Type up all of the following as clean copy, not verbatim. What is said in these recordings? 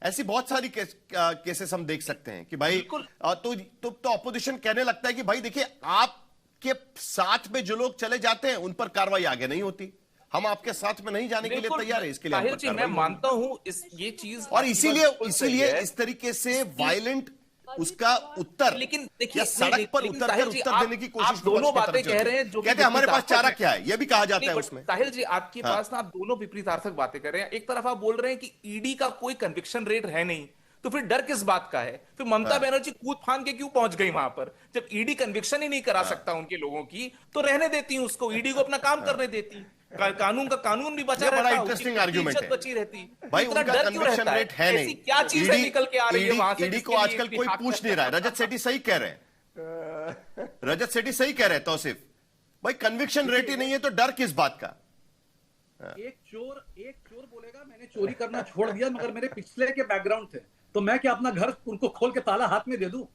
ऐसी बहुत सारी केसेस हम देख सकते हैं कि भाई तो अपोजिशन कहने लगता है कि भाई देखिए, आपके साथ में जो लोग चले जाते हैं उन पर कार्रवाई आगे नहीं होती, हम आपके साथ में नहीं जाने के लिए तैयार है, इसके लिए जी मैं मानता हूं ये चीज, और इसीलिए इस तरीके से वायलेंट उसका उत्तर, लेकिन देखिए सड़क पर उतरकर उत्तर देने की कोशिश, दोनों बातें कह रहे हैं जो कहते हैं हमारे पास चारा क्या है, यह भी कहा जाता है उसमें। साहिल जी आपके पास ना, आप दोनों विपरीतार्थक बातें कर रहे हैं। एक तरफ आप बोल रहे हैं कि ईडी का कोई कन्विक्शन रेट है नहीं, तो फिर डर किस बात का है? फिर ममता बनर्जी कूद फांद के क्यों पहुंच गई वहां पर? जब ईडी कन्विक्शन ही नहीं करा सकता उनके लोगों की, तो रहने देती हूं उसको, ईडी को अपना काम करने देती, कानून का कानून भी बचा रहता, बड़ा इंटरेस्टिंग आर्गुमेंट है, बची रहती भाई उनका कन्विक्शन रेट है नहीं, क्या चीज निकल के आ रही है वहां से? ईडी को आजकल कोई पूछ नहीं रहा है। रजत सेठी सही कह रहे हैं, रजत सेठी सही कह रहे हैं तौसीफ भाई, कन्विक्शन रेट ही नहीं है तो डर किस बात का? एक चोर बोलेगा मैंने चोरी करना छोड़ दिया, मगर मेरे पिछले के बैकग्राउंड थे, तो मैं क्या अपना घर उनको खोल के ताला हाथ में दे दूं?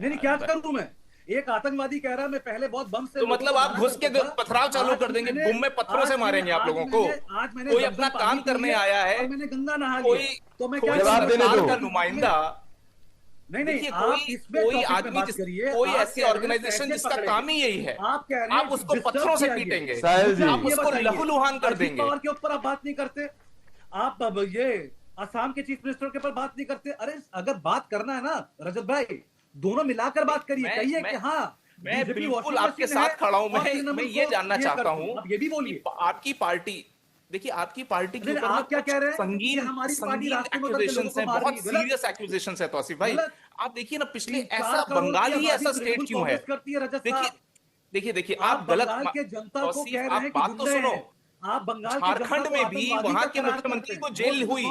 नहीं, क्या करूं मैं? एक आतंकवादी कह रहा है मैं पहले बहुत बम से, तो मतलब आप घुस के पथराव चालू कर देंगे, बम में पत्थरों से मारेंगे आप लोगों को? आज मैंने कोई अपना काम करने आया है, मैंने गंगा नहा ली, कोई तो मैं क्या जवाब देने दो का नुमाइंदा? नहीं, आप इसमें कोई आदमी, कोई ऐसी ऑर्गेनाइजेशन जिसका काम ही यही है, आप कह रहे हैं आप उसको पत्थरों से पीटेंगे, आप उसको लहूलुहान कर देंगे। पावर के ऊपर आप बात नहीं करते, आप अब ये असम के चीफ मिनिस्टर के ऊपर बात नहीं करते। अरे अगर बात करना है ना रजत भाई, दोनों मिलाकर बात करिए, कहिए कि हाँ मैं बिल्कुल आपके साथ खड़ा हूं। मैं ये जानना चाहता हूं, आप ये भी बोलिए, आपकी पार्टी, देखिए आपकी पार्टी के ऊपर आप क्या कह रहे हैं? संगीन एक्यूजेशंस हैं, बहुत सीरियस एक्यूजेशंस है तौसीफ भाई। आप देखिए ना, पिछले ऐसा बंगाल ही ऐसा स्टेट क्यों है? देखिए आप गलत के जनता को कह रहे हैं, बात तो सुनो, आप बंगाल झारखंड में भी वहां के मुख्यमंत्री को जेल हुई।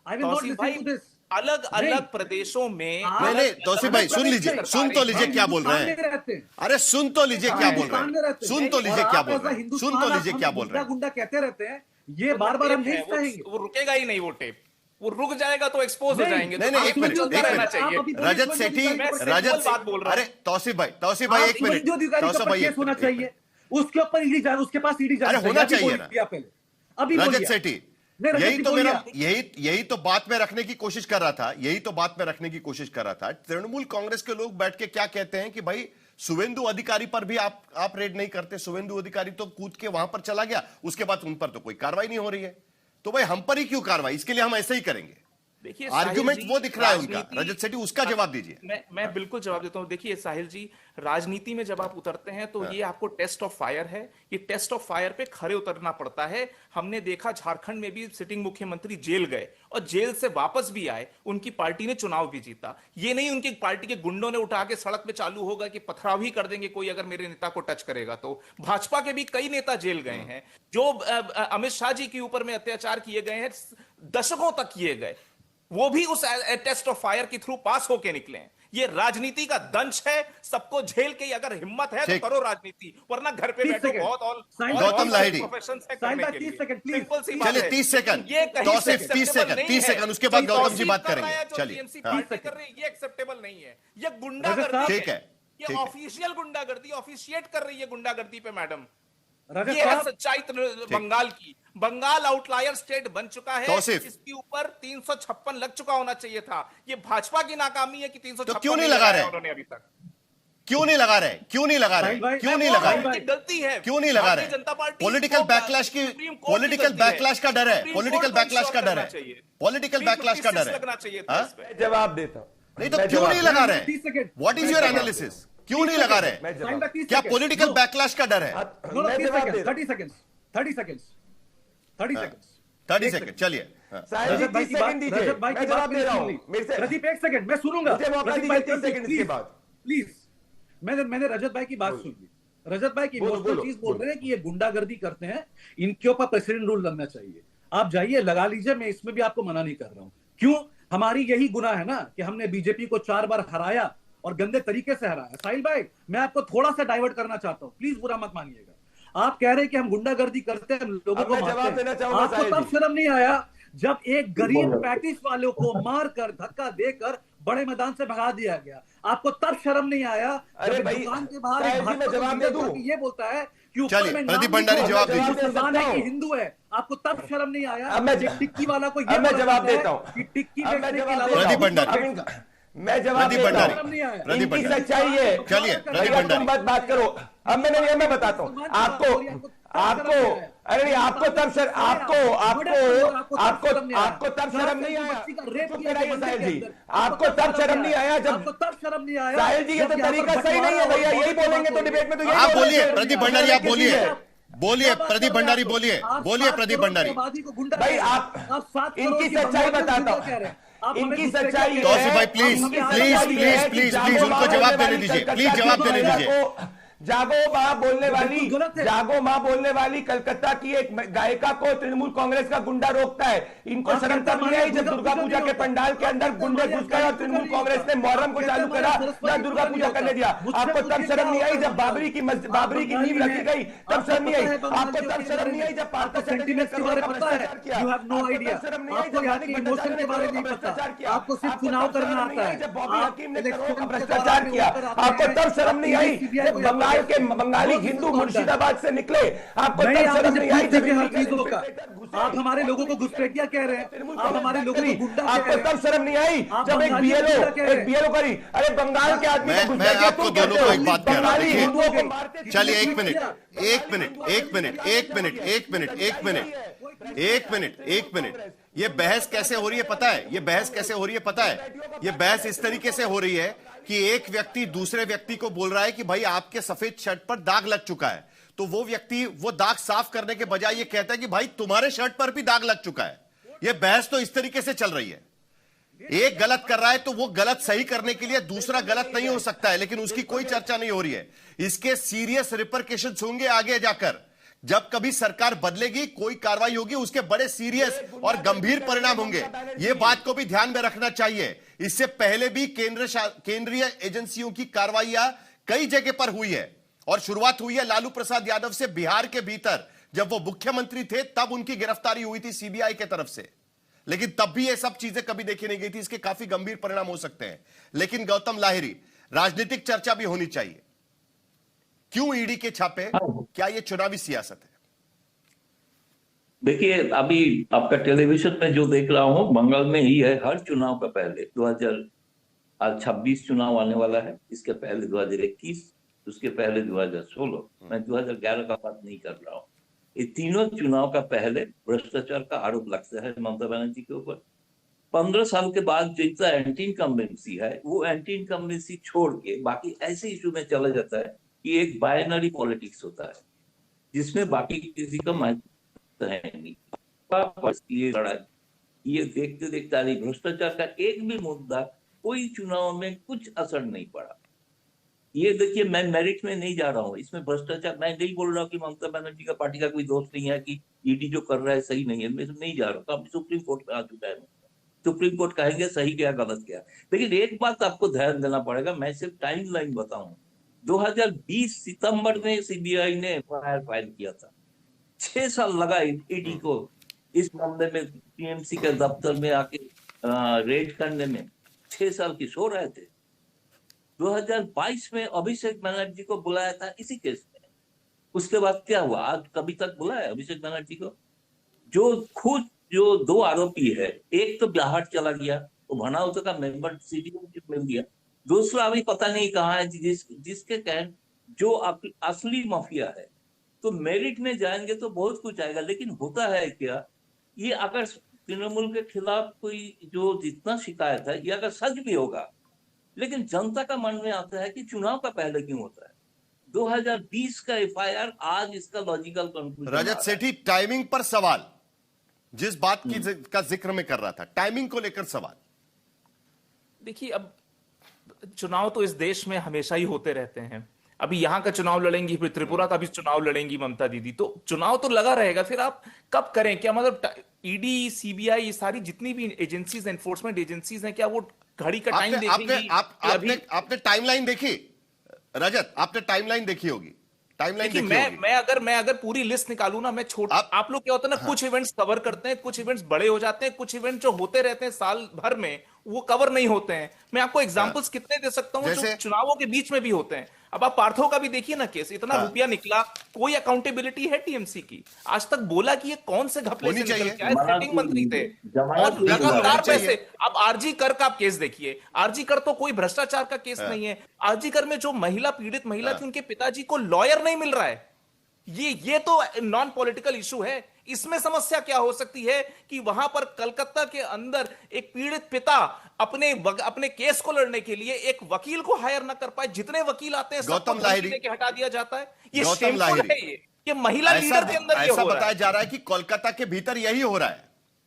तौसीफ भाई अलग अलग प्रदेशों में, नहीं तौसीफ भाई सुन लीजिए, सुन तो लीजिए क्या बोल रहे हैं, अरे सुन तो लीजिए क्या बोल रहे हैं, सुन तो लीजिए क्या बोल रहे हैं, सुन तो लीजिए क्या बोल रहे हैं। गुंडा कहते रहते हैं, ये बार बार हम नहीं कहेंगे, वो रुकेगा ही नहीं, वो टेप वो रुक जाएगा तो एक्सपोज हो जाएंगे। नहीं एक मिनट, रजत सेठी, रजत बात बोल रहा है। अरे तौसीफ भाई एक मिनट, तौसीफ भाई होना चाहिए, उसके ऊपर ईडी जाए, उसके पास ईडी जाए, होना चाहिए ना अभी रजत सेठी। यही तो बात में रखने की कोशिश कर रहा था, तृणमूल कांग्रेस के लोग बैठ के क्या कहते हैं कि भाई शुवेंदु अधिकारी पर भी आप रेड नहीं करते, शुवेंदु अधिकारी तो कूद के वहां पर चला गया, उसके बाद उन पर तो कोई कार्रवाई नहीं हो रही है, तो भाई हम पर ही क्यों कार्रवाई? इसके लिए हम ऐसे ही करेंगे। देखिए आर्गुमेंट वो दिख रहा है उनका, रजत सेठी उसका जवाब दीजिए। मैं बिल्कुल जवाब देता हूं। देखिए साहिल जी, राजनीति में जब आप उतरते हैं तो ये आपको टेस्ट ऑफ फायर है, ये टेस्ट ऑफ फायर पे खरे उतरना पड़ता है। हमने देखा झारखंड में भी सिटिंग मुख्यमंत्री जेल गए और जेल से वापस भी आए, उनकी पार्टी ने चुनाव भी जीता। ये नहीं उनकी पार्टी के गुंडों ने उठा के सड़क पे चालू होगा कि पथराव ही कर देंगे कोई अगर मेरे नेता को टच करेगा तो। भाजपा के भी कई नेता जेल गए हैं, जो अमित शाह जी के ऊपर में अत्याचार किए गए हैं, दशकों तक किए गए, वो भी उस टेस्ट ऑफ फायर के थ्रू पास होके निकले हैं। ये राजनीति का दंश है, सबको झेल के अगर हिम्मत है तो करो राजनीति, वरना घर पे बैठो। बहुत और गौतम लाहिड़ी, चलिए 30 सेकंड, 30 सेकंड, उसके बाद गौतम जी बात करेंगे। चलिए ये एक्सेप्टेबल नहीं है, ये गुंडागर्दी, ठीक है, ये ऑफिशियल गुंडागर्दी, ऑफिशिएट कर रही है गुंडागर्दी पे मैडम। ये है सच्चाई बंगाल की। बंगाल आउटलायर स्टेट बन चुका है, इसके ऊपर 356 लग चुका होना चाहिए था। ये भाजपा की नाकामी है कि 356 तो क्यों नहीं लगा रहे उन्होंने अभी तक? क्यों नहीं लगा रहे? गलती है, क्यों नहीं लगा रहे? जनता पार्टी पॉलिटिकल बैकलैश का डर है, पॉलिटिकल बैकलैश का डर है। जवाब देता हूं, नहीं तो क्यों नहीं लगा रहे? What is your analysis? क्यों नहीं लगा रहे? क्या पॉलिटिकल बैकलैश का डर है? 30 सेकंड, चलिए। रजत भाई की बात दे रहा हूं, प्रदीप एक सेकंड मैं सुनूंगा, प्लीज। मैंने रजत भाई की बात सुन ली। रजत भाई की इमोशनल चीज बोल रहे हैं कि ये गुंडागर्दी करते हैं, इनके ऊपर प्रेसिडेंट रूल लगना चाहिए। आप जाइए लगा लीजिए, मैं इसमें भी आपको मना नहीं कर रहा हूं। क्यों? हमारी यही गुनाह है ना कि हमने बीजेपी को 4 बार हराया और गंदे तरीके से हराया। साहिल भाई, मैं आपको थोड़ा सा डाइवर्ट करना चाहता हूं, प्लीज बुरा मत मानिएगा। आप कह रहे हैं कि हम गुंडागर्दी करते हैं, लोगों को जवाब देना चाहूंगा। आपको तब शर्म नहीं आया जब एक गरीब पैंतीस वालों को मारकर धक्का देकर बड़े मैदान से भगा दिया गया। आपको तब शर्म नहीं आया अरे जब भाई, दुकान के बाहर साहिल एक जी, भाजपा मैं जवाब का दे दूं? लीडर ये बोलता है कि ऊपर चलिए, में प्रदीप नाम भंडारी लिखा जवाब है कि दीजिए। मुसलमान है सकता कि हूं। हिंदू है। आपको तब शर्म नहीं आया अब मैं कि टिक्की वाला को ये अब मैं बोला जवाब जाता है देता हूं। कि टिक्की अब मैं बेचने के जवाब अलावा देता प्रदीप हूं। भंडारी। अब मैं जवाब प्रदीप देता भंडारी। हूं। प्रदीप इनकी भंडारी। सच्चाई है। चलिए, प्रदीप भैया तुम भंडारी। बात करो। अब मैंने ये मैं बताता हूँ आपको अरे नहीं, आपको तब सर आपको तब शर्म नहीं आया। चुप कराइए साहिल जी, आपको तब शर्म नहीं आया जब तब शर्म नहीं आया साहिल जी, ये तो तरीका सही नहीं है भैया। यही बोलेंगे तो डिबेट में तो यही आप बोलेंगे। बोलिए प्रदीप भंडारी, आप बोलिए, बोलिए क्या बात प्रदीप कर रहे हैं भंडारी, आप? बोलिए, आप बोलिए 7 प्रदीप करोड़ की भंडारी। आबादी को गुंडा भाई कह रहे हैं। आप 7 करोड़ इनकी की सच्चाई बंगाली को बताता गुंडा हूं। कह रहे हैं। आप हमें इनकी गुस्से सच्चाई क्यों है। तौसीफ भाई, प्लीज आप हमें प्लीज आजादी प्लीज है कि प्लीज जागो प्लीज उनको माँ जवाब बोलने देने वाली दीजिए, कलकत्ता प्लीज की जवाब देने महिला दीजिए। जागो माँ बोलने वाली बिल्कुल गलत है। जागो माँ बोलने वाली कलकत्ता की एक गायिका को तृणमूल कांग्रेस का गुंडा रोकता है। इनको आप शर्म कहते तब नहीं हैं आई जब दुर्गा दुर्गा पूजा पूजा नहीं के होता। पंडाल के आप अंदर कहते हैं गुंडे घुस गए और सरस्वती तृणमूल पूजा कांग्रेस ने नहीं मुहर्रम होता। को आप चालू कहते हैं करा, सरस्वती जहां दुर्गा पूजा पूजा नहीं करने होता। दिया। मुझसे आपको तब पूछिए शर्म क्या नहीं आई होता है जब बाबरी की बंगाली नींव रखी में? गई, तब आपको शर्म नहीं पता आई। है बंगालियों आपको तब के शर्म बारे नहीं में? आई जब आपको पार्था चैटर्जी ने सेंटिमेंट्स के करोड़ों बारे का में पता है? भ्रष्टाचार किया। यू हैव नो आपको आइडिया। तब शर्म नहीं आई आपको जब यहाँ मानिक की इमोशन भट्टाचार्य के ने बारे करोड़ों में का नहीं पता। भ्रष्टाचार किया। आपको सिर्फ आपको चुनाव तब करना शर्म नहीं आता आई है। जब बॉबी आप हकीम ने करोड़ों का इलेक्शन के भ्रष्टाचार दौरान किया। वोटर आते आपको हैं, तब शर्म आप नहीं आई CBI जब को बंगाल के Bengali What is Hindu this conduct? Murshidabad से निकले। आपको नहीं, तब आप शर्म मुझे नहीं आई प्रूफ जब दीजिए हर इनकी चीजों का। आप हमारे लोगों को घुसपैठिया कह रहे हैं। आप हमारे लोगों को गुंडा कह आपको रहे हैं। तब शर्म नहीं आई आप जब एक बंगालियों को गुंडा कह रहे हैं। बीएलओ करी। अरे बंगाल के आदमी को मैं घुसपैठिया आपको तुम दोनों कहते को हो। एक बात कह रहा हूं, बंगाली देखिए। हिंदुओं को मारते चलिए एक मिनट, एक मिनट, एक मिनट, एक मिनट, एक मिनट, एक मिनट, एक मिनट, एक मिनट। ये बहस कैसे हो रही है पता है? ये बहस कैसे हो रही है पता है? ये बहस इस तरीके से हो रही है कि एक व्यक्ति दूसरे व्यक्ति को बोल रहा है कि भाई आपके सफेद शर्ट पर दाग लग चुका है, तो वो व्यक्ति वो दाग साफ करने के बजाय ये कहता है कि भाई तुम्हारे शर्ट पर भी दाग लग चुका है। ये बहस तो इस तरीके से चल रही है। एक गलत कर रहा है तो वो गलत सही करने के लिए दूसरा गलत नहीं हो सकता है, लेकिन उसकी कोई चर्चा नहीं हो रही है। इसके सीरियस रिपरकेशंस होंगे आगे जाकर। जब कभी सरकार बदलेगी, कोई कार्रवाई होगी, उसके बड़े सीरियस और गंभीर परिणाम होंगे। यह बात को भी ध्यान में रखना चाहिए। इससे पहले भी केंद्रीय एजेंसियों की कार्रवाइयां कई जगह पर हुई है और शुरुआत हुई है लालू प्रसाद यादव से बिहार के भीतर। जब वो मुख्यमंत्री थे तब उनकी गिरफ्तारी हुई थी सीबीआई के तरफ से, लेकिन तब भी ये सब चीजें कभी देखी नहीं गई थी। इसके काफी गंभीर परिणाम हो सकते हैं। लेकिन गौतम लाहिरी, राजनीतिक चर्चा भी होनी चाहिए। क्यों ईडी के छापे? क्या ये चुनावी सियासत है? देखिए, अभी आपका टेलीविजन में जो देख रहा हूं बंगाल में ही है। हर चुनाव का पहले 2026 चुनाव आने वाला है, इसके पहले 2021, उसके पहले 2016, मैं 2011 का बात नहीं कर रहा हूं। ये तीनों चुनाव का पहले भ्रष्टाचार का आरोप लगता है ममता बनर्जी के ऊपर। 15 साल के बाद जितना एंटी इनकम्बेंसी है वो एंटी इनकम्बेंसी छोड़ के बाकी ऐसे इशू में चला जाता है कि एक बाइनरी पॉलिटिक्स होता है जिसमें बाकी किसी का महत्व है नहीं। ये लड़ाई, ये देखते देखते आ रही भ्रष्टाचार का एक भी मुद्दा कोई चुनाव में कुछ असर नहीं पड़ा। ये देखिए, मैं मेरिट में नहीं जा रहा हूँ, इसमें भ्रष्टाचार मैं नहीं बोल रहा हूँ कि ममता बनर्जी का पार्टी का कोई दोस्त नहीं है कि ईडी जो कर रहा है सही नहीं है, मैं नहीं जा रहा हूँ। तो अभी सुप्रीम कोर्ट में आ चुका है, सुप्रीम कोर्ट कहेंगे सही क्या गलत क्या। लेकिन एक बात आपको ध्यान देना पड़ेगा, मैं सिर्फ टाइम लाइन बताऊं। 2020 सितंबर में सीबीआई ने एफआईआर फाइल किया था। 6 साल लगा ईडी को इस मामले में टीएमसी के दफ्तर में आके रेड करने में। 6 साल की सो रहे थे। 2022 में अभिषेक बनर्जी को बुलाया था इसी केस में। उसके बाद क्या हुआ? आज कभी तक बुलाया अभिषेक बनर्जी को? जो 2 आरोपी है, एक तो बिहार चला गया, वो भनाउत का मेंबर सिटीजनशिप मिल गया। दूसरा अभी पता नहीं कहाँ है, जिसके कारण जो असली माफिया है। तो मेरिट में जाएंगे तो बहुत कुछ आएगा, लेकिन होता है क्या, ये अगर तृणमूल के खिलाफ कोई जो जितना शिकायत है, ये अगर सच भी होगा, लेकिन जनता का मन में आता है कि चुनाव का पहले क्यों होता है। 2020 का एफआईआर आज इसका लॉजिकल कंक्लूजन। रजत सेठी, टाइमिंग पर सवाल, जिस बात की का जिक्र में कर रहा था, टाइमिंग को लेकर सवाल। देखिए, अब चुनाव तो इस देश में हमेशा ही होते रहते हैं। अभी यहाँ का चुनाव लड़ेंगी, फिर त्रिपुरा का भी चुनाव लड़ेंगी ममता दीदी, तो चुनाव तो लगा रहेगा। फिर आप कब करें? क्या मतलब ईडी, सीबीआई, ये सारी जितनी भी एजेंसीज, एनफोर्समेंट एजेंसीज हैं, क्या वो घड़ी का टाइम देखेंगी? आपने टाइमलाइन देखी रजत? आपने टाइमलाइन देखी होगी, टाइमलाइन देखी होगी। मैं अगर पूरी लिस्ट निकालू ना, मैं आप लोग क्या होता है ना, कुछ इवेंट्स कवर करते हैं, कुछ इवेंट्स बड़े हो जाते हैं, कुछ इवेंट्स जो होते रहते हैं साल भर में, वो कवर नहीं होते हैं। मैं आपको एग्जांपल्स कितने दे सकता हूं जो जैसे? चुनावों के बीच में भी होते हैं। अब आप पार्थो का भी देखिए ना केस, इतना रुपया निकला, कोई अकाउंटेबिलिटी है टीएमसी की? आज तक बोला कि ये कौन से घपले होनी से निकल चाहिए। के आए, सिटिंग मंत्री थे जमानत और भी लगातार होनी चाहिए। पैसे। अब आरजी कर का आप केस देखिए, आरजी कर तो कोई भ्रष्टाचार का केस नहीं है। आरजी कर में जो पीड़ित महिला थी, उनके पिताजी को लॉयर नहीं मिल रहा है। ये तो नॉन पॉलिटिकल इशू है। इसमें समस्या क्या हो सकती है कि वहां पर कलकत्ता के अंदर एक पीड़ित पिता अपने केस को लड़ने के लिए एक वकील को हायर ना कर पाए, जितने वकील आते हैं गौतम सबको लाहिरी। धमकी देके हटा दिया जाता है। ये गौतम shameful लाहिरी। है। ये महिला लीडर के अंदर ये ऐसा हो रहा बताया है। जा रहा है कि कोलकाता के भीतर यही हो रहा है,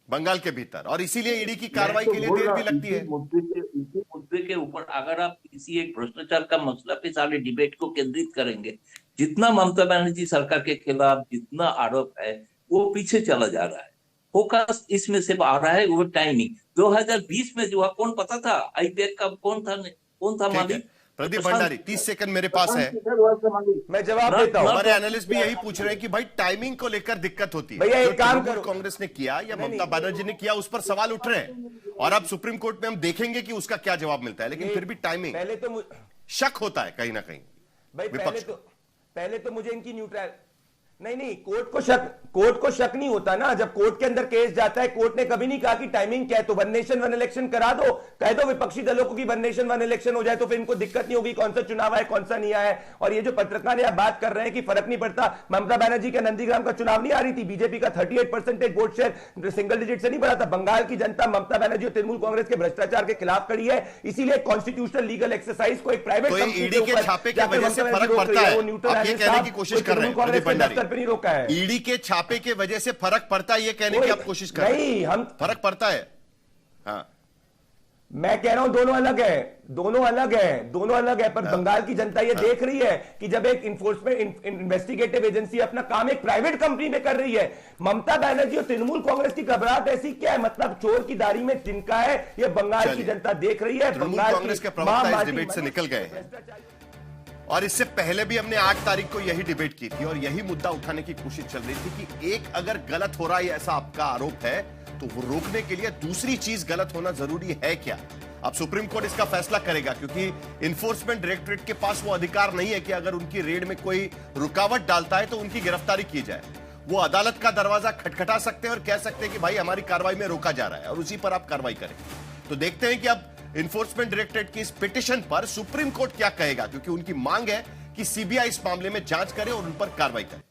बंगाल के भीतर, और इसीलिए ईडी की कार्रवाई के लिए देर भी लगती है। इसी मुद्दे के ऊपर अगर आप किसी एक भ्रष्टाचार का मसला पे सारे डिबेट को केंद्रित करेंगे, जितना ममता बनर्जी सरकार के खिलाफ जितना आरोप है वो पीछे चला जा रहा है। फोकस इसमें सिर्फ आ रहा है वो टाइमिंग। 2020 में जो हुआ कौन पता था? आईपैक का कौन था ठीक है। मालिक? प्रदीप भंडारी, 30 सेकंड मेरे पास है। मैं जवाब देता हूं। हमारे एनालिस्ट भी यही पूछ रहे हैं कि भाई टाइमिंग को लेकर दिक्कत होती है। भैया, एक जो काम तृणमूल करो। कांग्रेस ने किया या ममता बनर्जी ने किया, उस पर सवाल उठ रहे हैं, और अब सुप्रीम कोर्ट में हम देखेंगे कि उसका क्या जवाब मिलता है। लेकिन फिर भी टाइमिंग पहले तो शक होता है कहीं ना कहीं भाई विपक्ष को। पहले तो मुझे इनकी न्यूट्रल नहीं, कोर्ट को शक नहीं होता ना। जब कोर्ट के अंदर केस जाता है, कोर्ट ने कभी नहीं कहा कि टाइमिंग क्या है, तो वन नेशन वन इलेक्शन करा दो, कह दो विपक्षी दलों को कि वन नेशन वन इलेक्शन हो जाए, तो फिर इनको दिक्कत नहीं होगी कौन सा चुनाव है कौन सा नहीं आया है। और ये जो पत्रकार ने बात कर रहे हैं कि फर्क नहीं पड़ता, ममता बनर्जी का नंदीग्राम का चुनाव नहीं आ रही थी, बीजेपी का 38% वोट शेयर सिंगल डिजिट से नहीं बढ़ा था। बंगाल की जनता ममता बनर्जी और तृणमूल कांग्रेस के भ्रष्टाचार के खिलाफ खड़ी है, इसीलिए कॉन्स्टिट्यूशनल लीगल एक्सरसाइज को एक प्राइवेट ईडी के छापे की वजह से फर्क पड़ता है, आप ये कहने की कोशिश कर रहे हैं प्रदीप भंडारी। रोका है ईडी के छापे के वजह से फर्क पड़ता है, ये कहने की आप कोशिश कर रहे हैं? नहीं, हम फर्क पड़ता है। हाँ, मैं कह रहा हूं दोनों अलग है, पर बंगाल की जनता ये देख रही है कि जब एक इन्फोर्समेंट इन्वेस्टिगेटिव एजेंसी अपना काम एक प्राइवेट कंपनी में कर रही है, ममता बनर्जी और तृणमूल कांग्रेस की घबराहट ऐसी क्या है? मतलब चोर की दाढ़ी में तिनका है, ये बंगाल की जनता देख रही है। तृणमूल कांग्रेस के प्रवक्ता इस डिबेट से निकल गए हैं, और इससे पहले भी हमने 8 तारीख को यही डिबेट की थी और यही मुद्दा उठाने की कोशिश चल रही थी कि एक अगर गलत हो रहा है ऐसा आपका आरोप है, तो वो रोकने के लिए दूसरी चीज गलत होना जरूरी है क्या? अब सुप्रीम कोर्ट इसका फैसला करेगा, क्योंकि इन्फोर्समेंट डायरेक्टरेट के पास वो अधिकार नहीं है कि अगर उनकी रेड में कोई रुकावट डालता है तो उनकी गिरफ्तारी की जाए। वो अदालत का दरवाजा खटखटा सकते हैं और कह सकते हैं कि भाई हमारी कार्रवाई में रोका जा रहा है, और उसी पर आप कार्रवाई करें। तो देखते हैं कि अब इन्फोर्समेंट डायरेक्टरेट की इस पिटीशन पर सुप्रीम कोर्ट क्या कहेगा, क्योंकि उनकी मांग है कि सीबीआई इस मामले में जांच करे और उन पर कार्रवाई करे।